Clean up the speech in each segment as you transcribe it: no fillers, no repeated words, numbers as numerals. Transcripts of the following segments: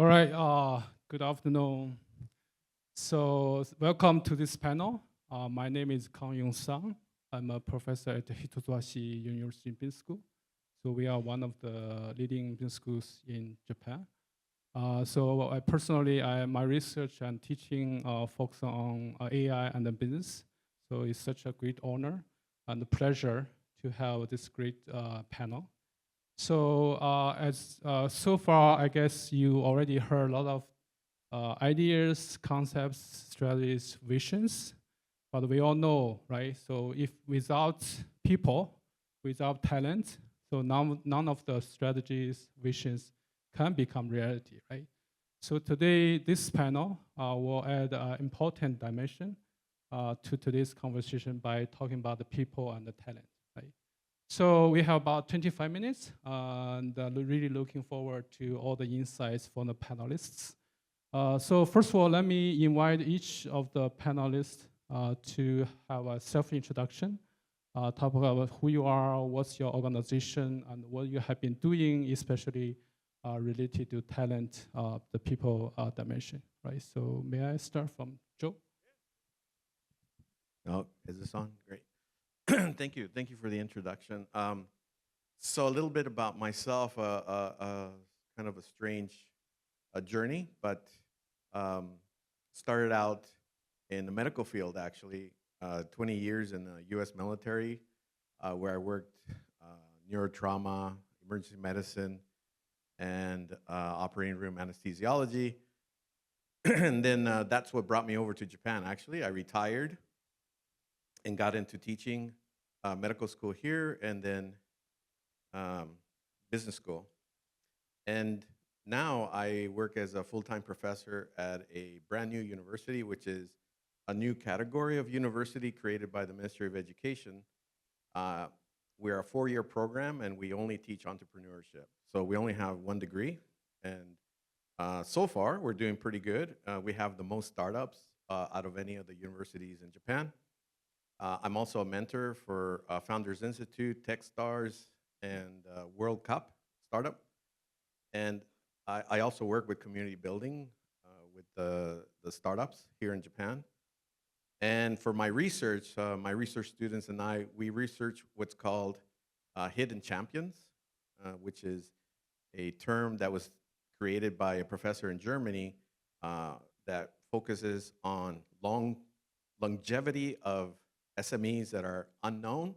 All right, good afternoon. So welcome to this panel. My name is Kangyong Sun. I'm a professor at the Hitotsubashi University Business School. So we are one of the leading business schools in Japan. So I personally, my research and teaching focus on AI and the business. So it's such a great honor and a pleasure to have this great panel. So so far, I guess you already heard a lot of ideas, concepts, strategies, visions. But we all know, right? So if without people, without talent, so none of the strategies, visions can become reality, right? So today, this panel will add an important dimension to today's conversation by talking about the people and the talent, right? So we have about 25 minutes, and really looking forward to all the insights from the panelists. So first of all, let me invite each of the panelists to have a self-introduction, talk about who you are, what's your organization, and what you have been doing, especially related to talent, the people dimension, right? So may I start from Joe? Oh, is this on? Great. Thank you for the introduction. So a little bit about myself, kind of a strange journey, but started out in the medical field, actually, 20 years in the U.S. military, where I worked neurotrauma, emergency medicine, and operating room anesthesiology. And then that's what brought me over to Japan, actually. I retired and got into teaching medical school here and then business school. And now I work as a full-time professor at a brand new university, which is a new category of university created by the Ministry of Education. We're a 4-year program and we only teach entrepreneurship. So we only have 1 degree. And so far, we're doing pretty good. We have the most startups out of any of the universities in Japan. I'm also a mentor for Founders Institute, Techstars, and World Cup startup. And I also work with community building with the startups here in Japan. And for my research students and I, we research what's called hidden champions, which is a term that was created by a professor in Germany that focuses on longevity of SMEs that are unknown,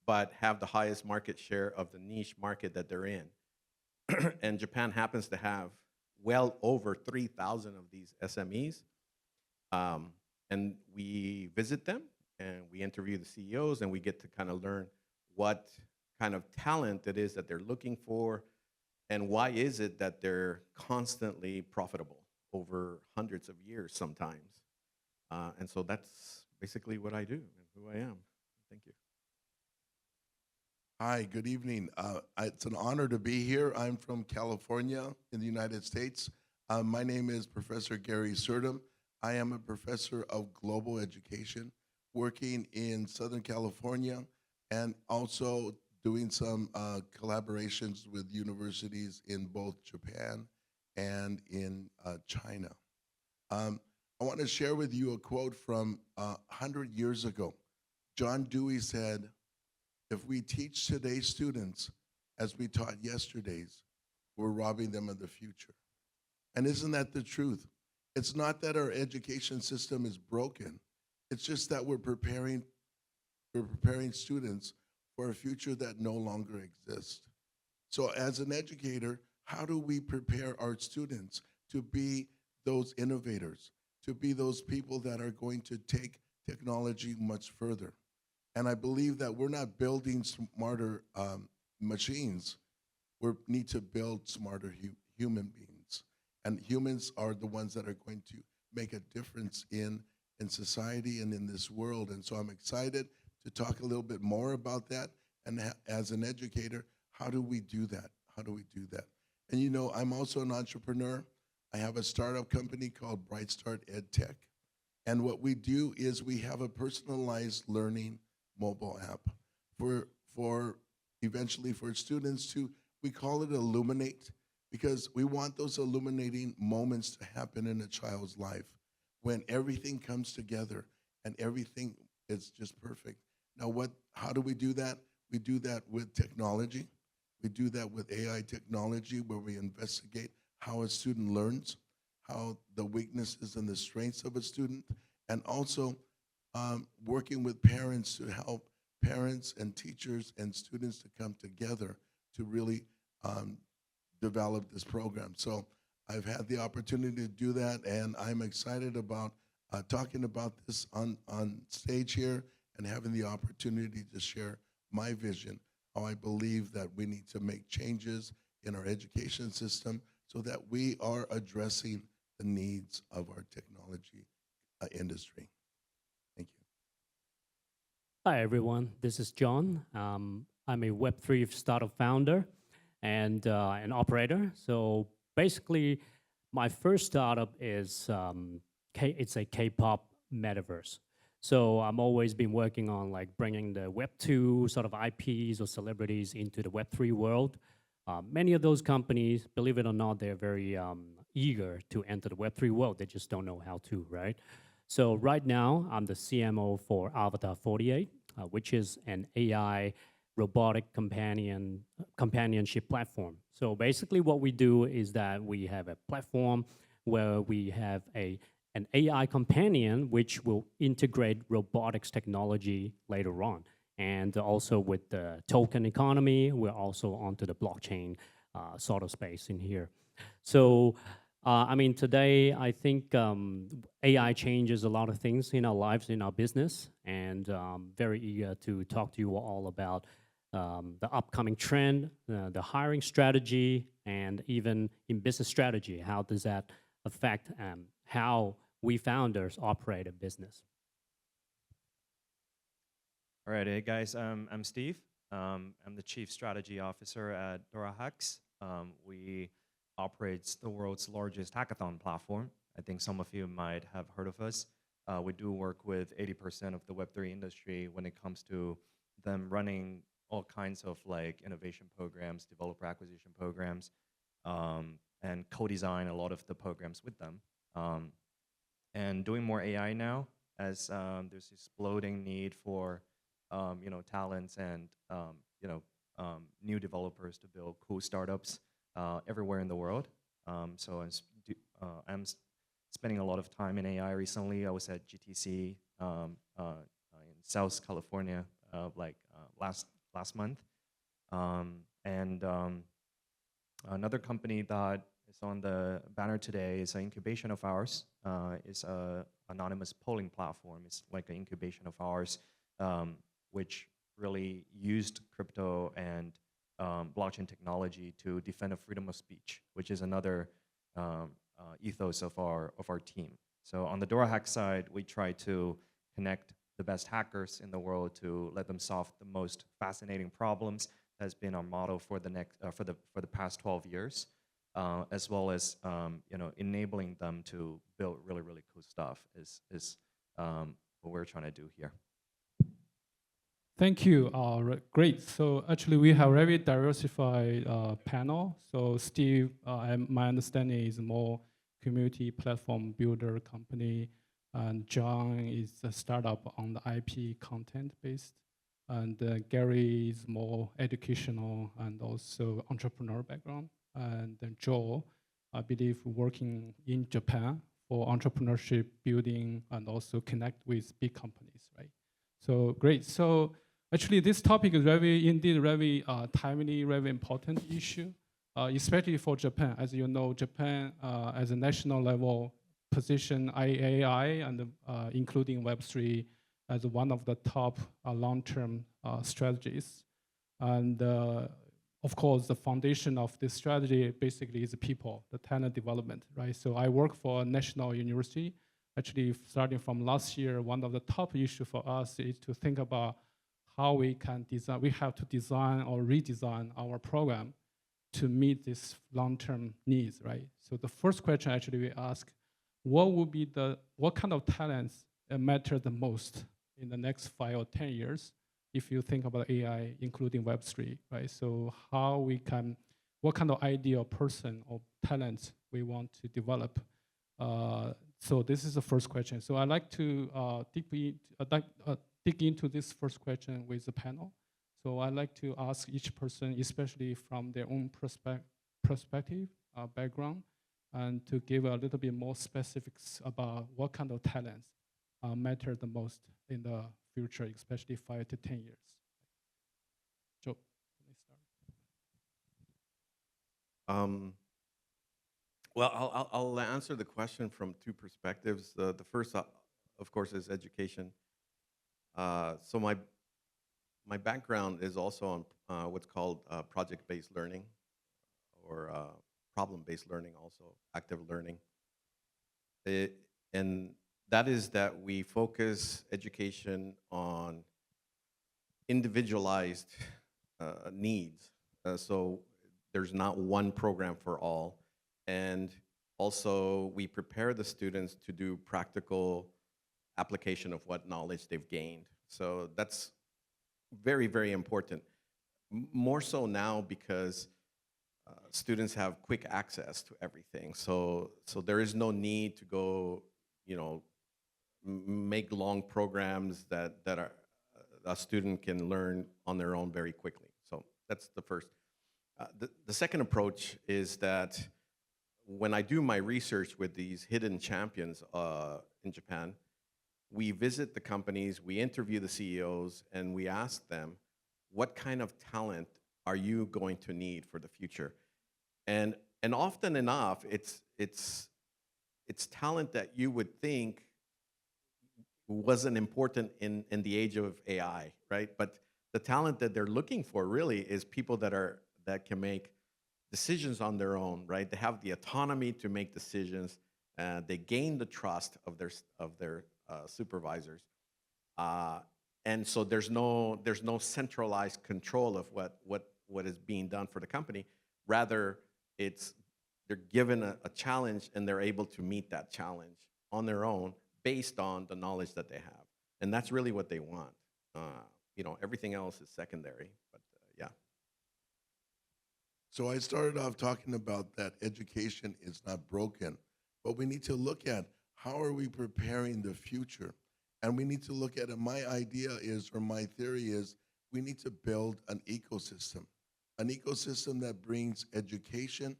but have the highest market share of the niche market that they're in. And Japan happens to have well over 3,000 of these SMEs. And we visit them and we interview the CEOs and we get to kind of learn what kind of talent it is that they're looking for and why is it that they're constantly profitable over hundreds of years sometimes. And so that's basically what I do and who I am. Thank you. Hi, good evening. It's an honor to be here. I'm from California in the United States. My name is Professor Gary Surdam. I am a professor of global education working in Southern California and also doing some collaborations with universities in both Japan and in China. I want to share with you a quote from 100 years ago. John Dewey said, "If we teach today's students as we taught yesterday's, we're robbing them of the future." And isn't that the truth? It's not that our education system is broken. It's just that we're preparing students for a future that no longer exists. So as an educator, how do we prepare our students to be those innovators, to be those people that are going to take technology much further? And I believe that we're not building smarter machines. We need to build smarter human beings. And humans are the ones that are going to make a difference in society and in this world. And so I'm excited to talk a little bit more about that. And as an educator, how do we do that? How do we do that? And you know, I'm also an entrepreneur. I have a startup company called Bright Start EdTech. And what we do is we have a personalized learning mobile app for eventually for students to, we call it Illuminate, because we want those illuminating moments to happen in a child's life when everything comes together and everything is just perfect. Now, how do we do that? We do that with technology. We do that with AI technology, where we investigate how a student learns, how the weaknesses and the strengths of a student, and also working with parents to help parents and teachers and students to come together to really develop this program. So I've had the opportunity to do that, and I'm excited about talking about this on stage here and having the opportunity to share my vision, how I believe that we need to make changes in our education system so that we are addressing the needs of our technology industry. Thank you. Hi, everyone. This is John. I'm a Web3 startup founder and an operator. So basically, my first startup is it's a K-pop metaverse. So I'm always been working on like bringing the Web2 sort of IPs or celebrities into the Web3 world. Many of those companies, believe it or not, they're very eager to enter the Web3 world. They just don't know how to, right? So right now, I'm the CMO for Avatar 48, which is an AI robotic companionship platform. So basically what we do is that we have a platform where we have an AI companion which will integrate robotics technology later on. And also with the token economy, we're also onto the blockchain sort of space in here. So, I mean, today, I think AI changes a lot of things in our lives, in our business, and very eager to talk to you all about the upcoming trend, the hiring strategy, and even in business strategy, how does that affect how we founders operate a business? All right, hey guys, I'm Steve. I'm the Chief Strategy Officer at Hüg. We operate the world's largest hackathon platform. I think some of you might have heard of us. We do work with 80% of the Web3 industry when it comes to them running all kinds of like innovation programs, developer acquisition programs, and co-design a lot of the programs with them. And doing more AI now, as there's this exploding need for talents and new developers to build cool startups everywhere in the world. So I'm spending a lot of time in AI recently. I was at GTC in South California last month. Another company that is on the banner today is an incubation of ours. It's an anonymous polling platform. It's like an incubation of ours, which really used crypto and blockchain technology to defend the freedom of speech, which is another ethos of our team. So on the Hack side, we try to connect the best hackers in the world to let them solve the most fascinating problems. That's been our motto for the past 12 years, as well as enabling them to build really cool stuff is what we're trying to do here. Thank you. Great. So actually, we have very diversified panel. So Steve, my understanding is more community platform builder company, and John is a startup on the IP content based, and Gary is more educational and also entrepreneur background, and then Joe, I believe, working in Japan for entrepreneurship building and also connect with big companies, right? So great. So actually, this topic is indeed very timely, very important issue, especially for Japan. As you know, Japan as a national level position AI and including Web3 as one of the top long-term strategies. And of course, the foundation of this strategy basically is people, the talent development, right? So I work for a national university. Actually, starting from last year, one of the top issues for us is to think about how we can design. We have to design or redesign our program to meet these long-term needs, right? So the first question actually we ask, what kind of talents matter the most in the next 5 or 10 years if you think about AI, including Web3, right? So how we can what kind of ideal person or talent we want to develop. So this is the first question. So I'd like to dig into this first question with the panel. So I'd like to ask each person, especially from their own perspective, background, and to give a little bit more specifics about what kind of talents matter the most in the future, especially 5 to 10 years. Joe, let me start. Well, I'll answer the question from two perspectives. The first, of course, is education. So my background is also on what's called project-based learning, or problem-based learning, also active learning. And that is that we focus education on individualized needs. So there's not one program for all. And also we prepare the students to do practical application of what knowledge they've gained. So that's very, very important. More so now because students have quick access to everything. So there is no need to go, make long programs that a student can learn on their own very quickly. So that's the first. The second approach is that when I do my research with these hidden champions in Japan, we visit the companies, we interview the CEOs, and we ask them, what kind of talent are you going to need for the future? And often enough, it's talent that you would think wasn't important in the age of AI, right? But the talent that they're looking for really is people that can make decisions on their own, right? They have the autonomy to make decisions. They gain the trust of their supervisors, and so there's no centralized control of what is being done for the company. Rather, they're given a challenge and they're able to meet that challenge on their own based on the knowledge that they have, and that's really what they want. Everything else is secondary, but yeah. So I started off talking about that education is not broken, but we need to look at how are we preparing the future? And we need to look at it. My idea is, or my theory is, we need to build an ecosystem that brings education,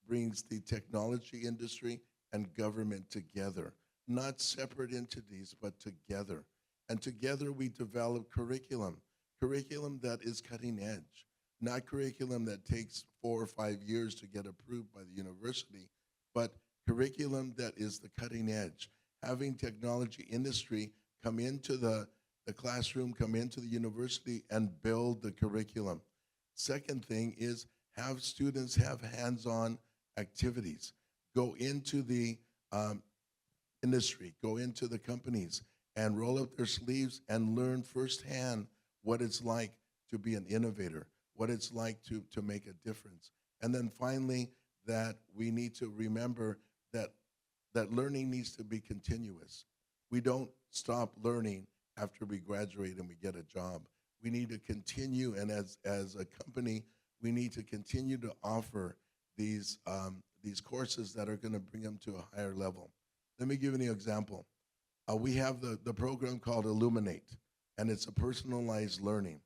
brings the technology industry and government together, not separate entities, but together. And together we develop curriculum that is cutting edge, not curriculum that takes 4 or 5 years to get approved by the university, but curriculum that is the cutting edge. Having technology industry come into the classroom, come into the university and build the curriculum. Second thing is have students have hands-on activities. Go into the industry, go into the companies and roll up their sleeves and learn firsthand what it's like to be an innovator, what it's like to make a difference. And then finally, that we need to remember that learning needs to be continuous. We don't stop learning after we graduate and we get a job. We need to continue, and as a company, we need to continue to offer these courses that are going to bring them to a higher level. Let me give you an example. We have the program called Illuminate, and it's a personalized learning.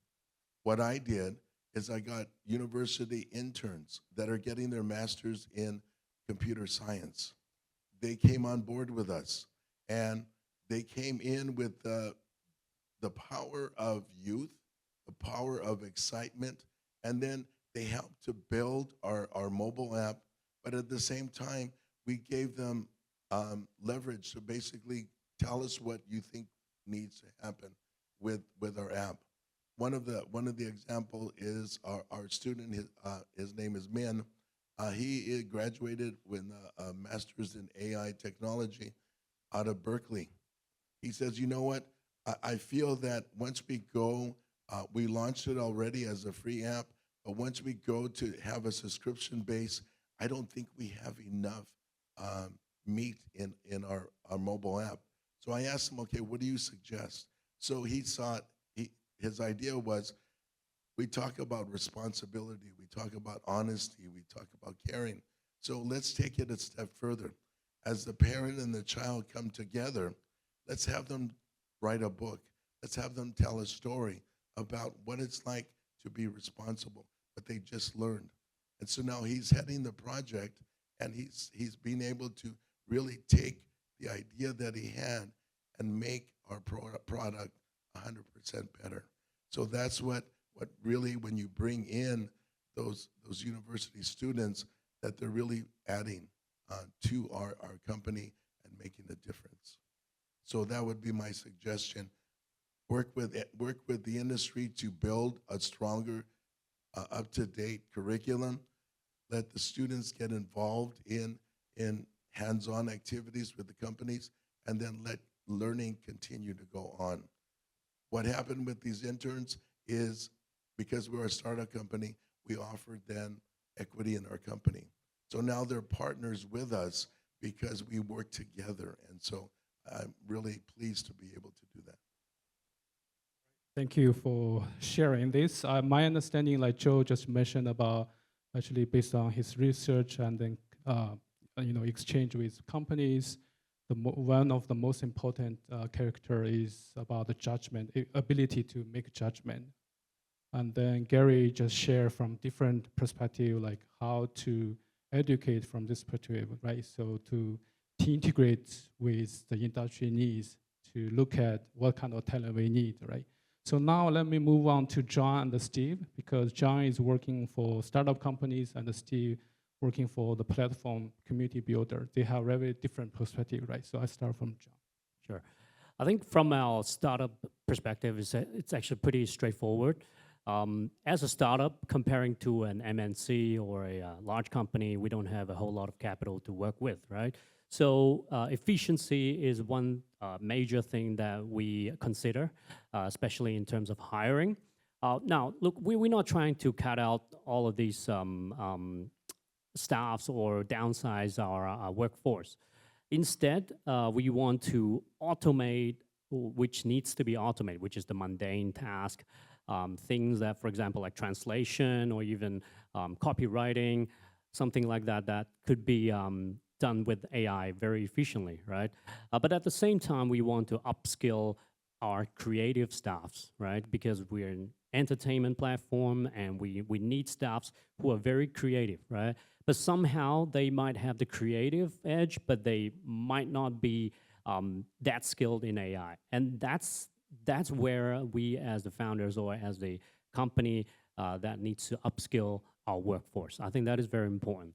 What I did is I got university interns that are getting their master's in computer science. They came on board with us, and they came in with the power of youth, the power of excitement, and then they helped to build our mobile app, but at the same time, we gave them leverage to basically tell us what you think needs to happen with our app. One of the example is our student. His name is Min. He graduated with a master's in AI technology out of Berkeley. He says, you know what? I feel that once we go, we launched it already as a free app, but once we go to have a subscription base, I don't think we have enough meat in our mobile app. So I asked him, okay, what do you suggest? So he thought, his idea was, we talk about responsibility, we talk about honesty, we talk about caring. So let's take it a step further. As the parent and the child come together, let's have them write a book. Let's have them tell a story about what it's like to be responsible, what they just learned. And so now he's heading the project, and he's being able to really take the idea that he had and make our product 100% better. So that's what really, when you bring in those university students, that they're really adding to our company and making a difference. So that would be my suggestion. Work with the industry to build a stronger, up-to-date curriculum. Let the students get involved in hands-on activities with the companies, and then let learning continue to go on. What happened with these interns is, because we're a startup company, we offered them equity in our company. So now they're partners with us because we work together. And so I'm really pleased to be able to do that. Thank you for sharing this. My understanding, like Joe just mentioned about, actually based on his research and then exchange with companies, one of the most important character is about the judgment, ability to make judgment. And then Gary just shared from different perspective, like how to educate from this perspective, right? So to integrate with the industry needs, to look at what kind of talent we need, right? So now let me move on to John and Steve, because John is working for startup companies and Steve working for the platform community builder. They have very different perspective, right? So I start from John. Sure. I think from our startup perspective, it's actually pretty straightforward. As a startup, comparing to an MNC or a large company, we don't have a whole lot of capital to work with, right? So efficiency is one major thing that we consider, especially in terms of hiring. Now, look, we're not trying to cut out all of these staffs or downsize our workforce. Instead, we want to automate which needs to be automated, which is the mundane task, things that, for example, like translation or even copywriting, something like that, that could be done with AI very efficiently, right? But at the same time, we want to upskill our creative staffs, right? Because we're an entertainment platform and we need staffs who are very creative, right? But somehow they might have the creative edge, but they might not be that skilled in AI. And that's where we as the founders or as the company that needs to upskill our workforce. I think that is very important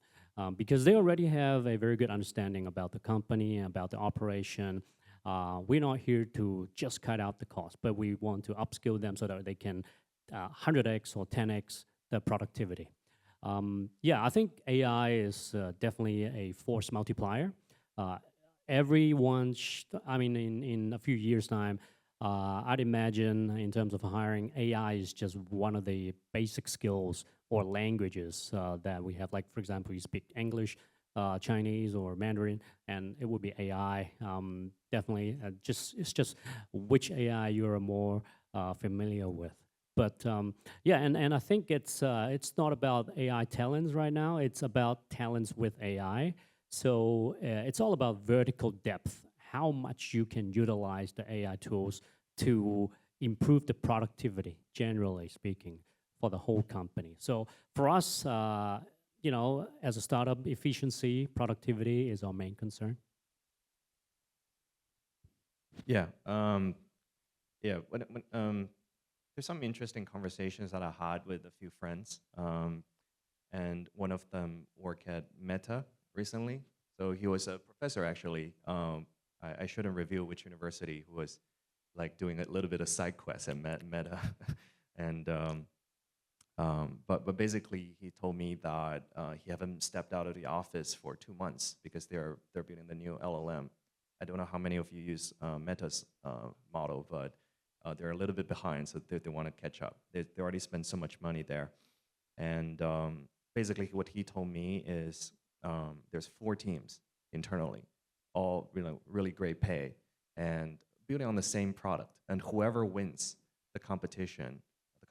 because they already have a very good understanding about the company, about the operation. We're not here to just cut out the cost, but we want to upskill them so that they can 100x or 10x the productivity. Yeah, I think AI is definitely a force multiplier. Everyone, in a few years' time, I'd imagine in terms of hiring, AI is just one of the basic skills or languages that we have. Like, for example, you speak English, Chinese, or Mandarin, and it would be AI. Definitely, it's just which AI you're more familiar with. But yeah, and I think it's not about AI talents right now. It's about talents with AI. So it's all about vertical depth, how much you can utilize the AI tools to improve the productivity, generally speaking, for the whole company. So for us, as a startup, efficiency, productivity is our main concern. Yeah. There's some interesting conversations that I had with a few friends, and one of them worked at Meta recently. So he was a professor, actually. I shouldn't reveal which university, who was like doing a little bit of side quest at Meta. And but basically, he told me that he haven't stepped out of the office for 2 months because they're building the new LLM. I don't know how many of you use Meta's model, but they're a little bit behind, so they want to catch up. They already spent so much money there. And basically what he told me is there's 4 teams internally, all really great pay, and building on the same product. And whoever wins the competition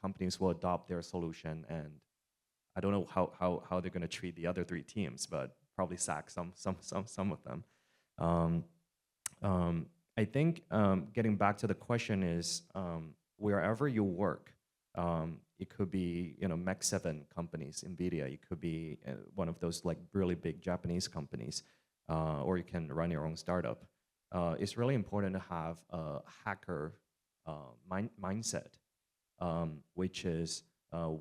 companies will adopt their solution, and I don't know how they're going to treat the other 3 teams, but probably sack some of them. I think getting back to the question is wherever you work, it could be Mac 7 companies, NVIDIA. It could be one of those like really big Japanese companies, or you can run your own startup. It's really important to have a hacker mindset, which is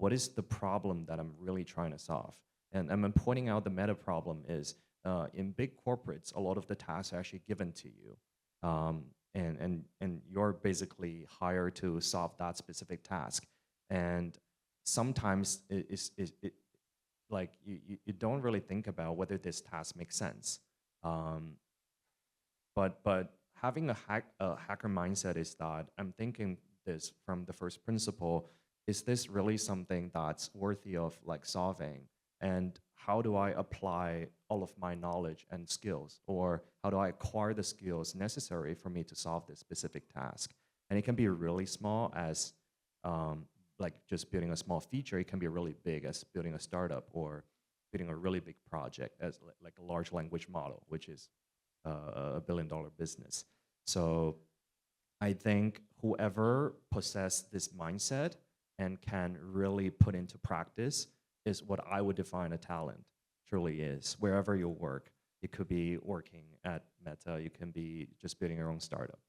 what is the problem that I'm really trying to solve? And I'm pointing out the meta problem is in big corporates, a lot of the tasks are actually given to you. And you're basically hired to solve that specific task. And sometimes like you don't really think about whether this task makes sense. But having a hacker mindset is that I'm thinking this from the first principle, is this really something that's worthy of like solving? And how do I apply all of my knowledge and skills? Or how do I acquire the skills necessary for me to solve this specific task? And it can be really small as like just building a small feature. It can be really big as building a startup or building a really big project as like a large language model, which is a $1 billion business. So I think whoever possesses this mindset and can really put into practice is what I would define a talent, truly is. Wherever you work, it could be working at Meta, you can be just building your own startup.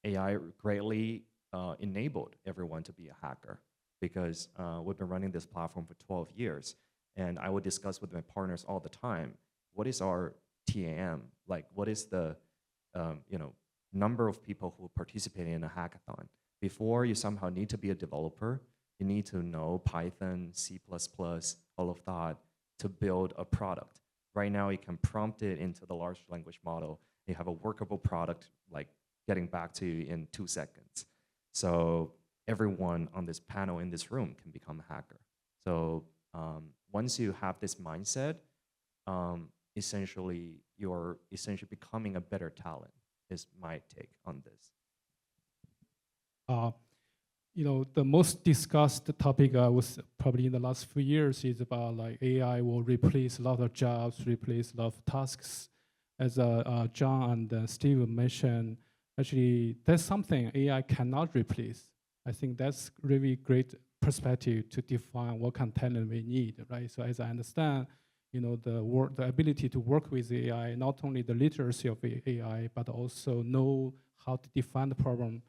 AI greatly enabled everyone to be a hacker because we've been running this platform for 12 years. And I would discuss with my partners all the time, what is our TAM? Like, what is the number of people who participate in a hackathon? Before you somehow need to be a developer, you need to know Python, C++, all of that to build a product. Right now, you can prompt it into the large language model. You have a workable product, like getting back to you in 2 seconds. So everyone on this panel in this room can become a hacker. So once you have this mindset, essentially you're becoming a better talent is my take on this. The most discussed topic was probably in the last few years is about like AI will replace a lot of jobs, replace a lot of tasks. As John and Steve mentioned, actually that's something AI cannot replace. I think that's really great perspective to define what kind of talent we need, right? So as I understand, the ability to work with AI, not only the literacy of AI, but also know how to define the problem,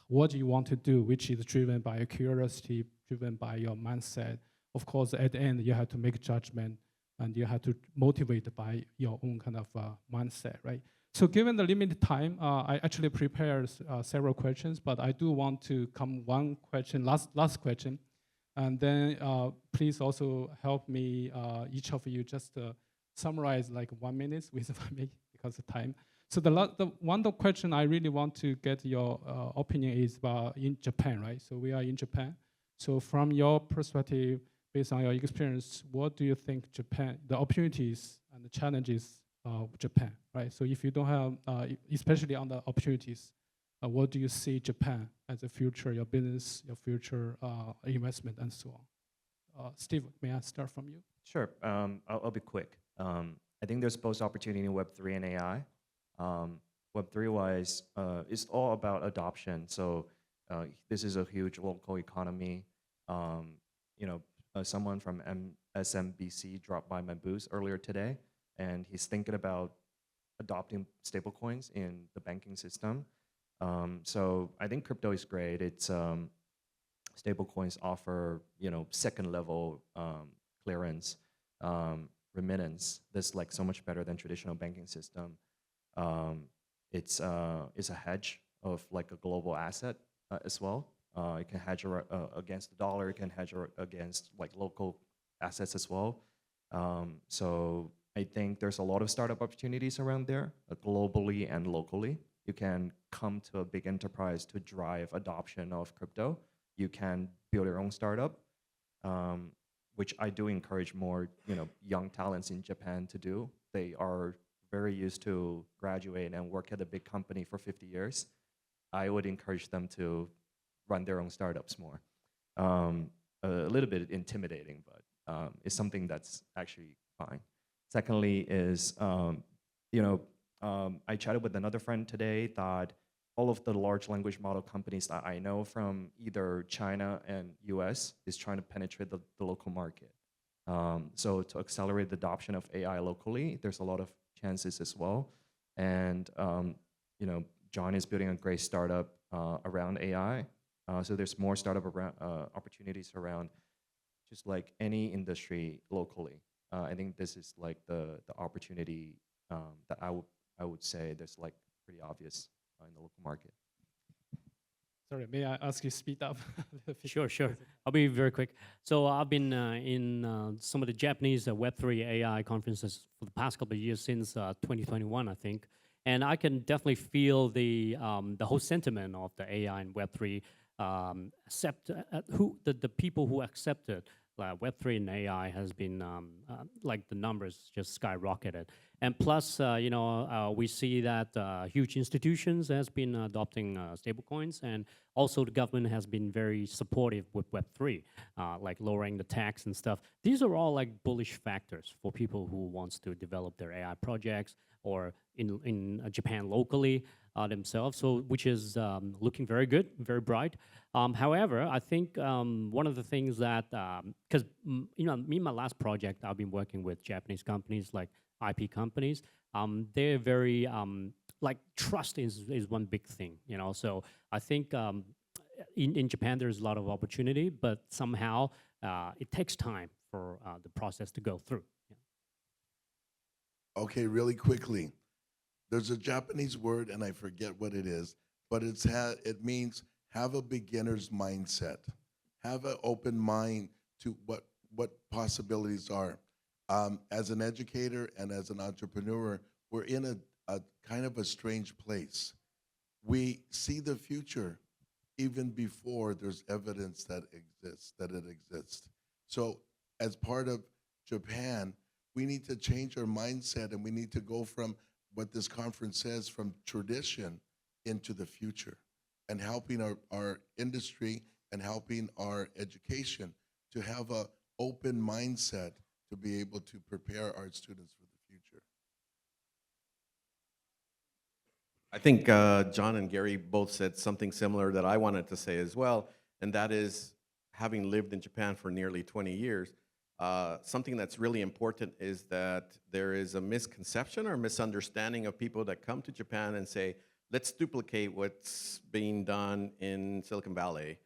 what you want to do, which is driven by your curiosity, driven by your mindset. Of course, at the end, you have to make judgment and you have to motivate by your own kind of mindset, right? So given the limited time, I actually prepared several questions, but I do want to come one question, last question. And then please also help me, each of you, just summarize like 1 minute with me because of time. So the one question I really want to get your opinion is about in Japan, right? So we are in Japan. So from your perspective, based on your experience, what do you think Japan, the opportunities and the challenges of Japan, right? So if you don't have, especially on the opportunities, what do you see Japan as a future, your business, your future investment, and so on? Steve, may I start from you? Sure, I'll be quick. I think there's both opportunity in Web3 and AI. Web3-wise, it's all about adoption. So this is a huge local economy. Someone from SMBC dropped by my booth earlier today, and he's thinking about adopting stablecoins in the banking system. So I think crypto is great. It's stablecoins offer second level clearance, remittance. That's like so much better than traditional banking system. It's a hedge of like a global asset as well. It can hedge against the dollar. It can hedge against like local assets as well. So I think there's a lot of startup opportunities around there, globally and locally. You can come to a big enterprise to drive adoption of crypto. You can build your own startup, which I do encourage more young talents in Japan to do. They are very used to graduate and work at a big company for 50 years. I would encourage them to run their own startups more. A little bit intimidating, but it's something that's actually fine. Secondly is, I chatted with another friend today that all of the large language model companies that I know from either China and US is trying to penetrate the local market. So to accelerate the adoption of AI locally, there's a lot of chances as well. And John is building a great startup around AI. So there's more startup around, opportunities around just like any industry locally. I think this is like the opportunity that I would say there's like pretty obvious in the local market. Sorry, may I ask you speed up? Sure. I'll be very quick. So I've been in some of the Japanese Web3 AI conferences for the past couple of years since 2021, I think. And I can definitely feel the whole sentiment of the AI and Web3 the people who accepted Web3 and AI has been like the numbers just skyrocketed. And plus, we see that huge institutions has been adopting stablecoins, and also the government has been very supportive with Web3, like lowering the tax and stuff. These are all like bullish factors for people who wants to develop their AI projects or in Japan locally themselves, so which is looking very good, very bright. However, I think one of the things that, because me and my last project, I've been working with Japanese companies like IP companies. They're very like trust is one big thing, So I think in Japan there's a lot of opportunity, but somehow it takes time for the process to go through. Okay, really quickly. There's a Japanese word, and I forget what it is, but it means have a beginner's mindset. Have an open mind to what possibilities are. As an educator and as an entrepreneur, we're in a kind of a strange place. We see the future even before there's evidence that it exists. So as part of Japan, we need to change our mindset, and we need to go from what this conference says, from tradition into the future, and helping our industry and helping our education to have an open mindset to be able to prepare our students for the future. I think John and Gary both said something similar that I wanted to say as well, and that is, having lived in Japan for nearly 20 years, something that's really important is that there is a misconception or misunderstanding of people that come to Japan and say, let's duplicate what's being done in Silicon Valley.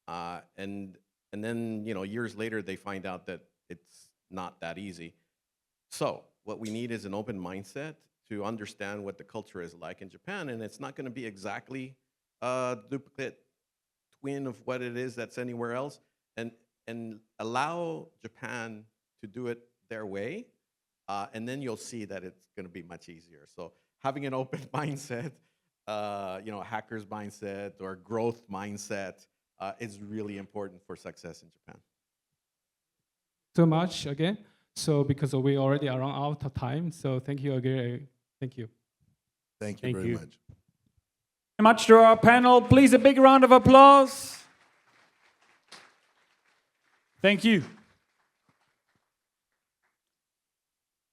And then, years later, they find out that it's not that easy. So what we need is an open mindset to understand what the culture is like in Japan. And it's not going to be exactly a duplicate twin of what it is that's anywhere else. And allow Japan to do it their way, and then you'll see that it's going to be much easier. So having an open mindset, a hacker's mindset or growth mindset is really important for success in Japan. So much again. So because we already are out of time, so thank you again. Thank you. Thank you very much. Much to our panel. Please, a big round of applause. Thank you.